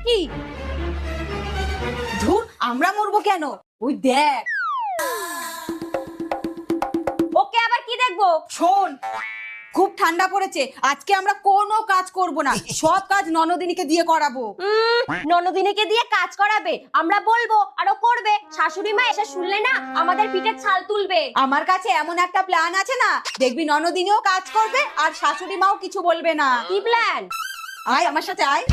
কি? ধুর, আমরা মরবো কেন? ওই দেখ। ওকে আবার কি দেখবো? শোন, খুব ঠান্ডা পড়েছে, আজকে আমরা কোনো কাজ করব না, সব কাজ ননদিনীকে দিয়ে করাবো। ননদিনীকে দিয়ে কাজ করাবে? আমরা বলবো আর ও করবে। শাশুড়ি মা এসে শুনলে না আমাদের পিঠের ছাল তুলবে। আমার কাছে এমন একটা প্ল্যান আছে না, দেখবি ননদিনীও কাজ করবে আর শাশুড়ি মাও কিছু বলবে না। কি প্ল্যান? আয় আমার সাথে আয়।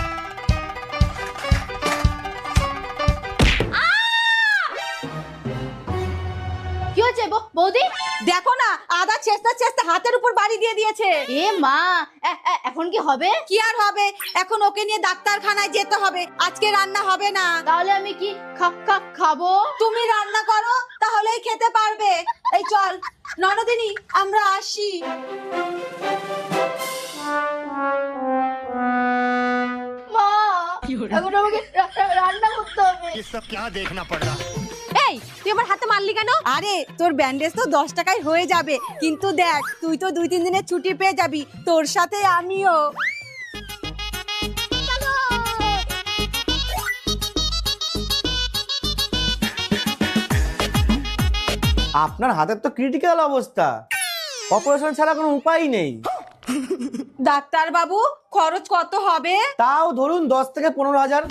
কি হয়েছে বৌদি? দেখো না, আদা চেষ্টা চেষ্টা হাতের উপর বাড়ি দিয়ে দিয়েছে। এ মা, এখন কি হবে? কি আর হবে, এখন ওকে নিয়ে ডাক্তারখানায় যেতে হবে, আজকে রান্না হবে না। তাহলে আমি কি খাবো? তুমি রান্না করো, তাহলেই খেতে পারবে। এই চল ননদিনী, আমরা আসি। মা, এখন আমাকে রান্না করতে হবে। ये सब क्या देखना पड़ रहा है। এই, তুই আমার হাতে মারলি কেন? আরে তোর ব্যান্ডেজ তো 10 টাকায় হয়ে যাবে, কিন্তু দেখ তুই তো 2-3 দিনের ছুটি পেয়ে যাবি, তোর সাথে আমিও। আপনার হাতের তো ক্রিটিক্যাল অবস্থা, অপারেশন ছাড়া কোনো উপায় নেই। ডাক্তার বাবু, খরচ কত হবে? তাও ধরুন 10 থেকে 15,000।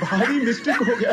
भारी मिस्टेक हो गया।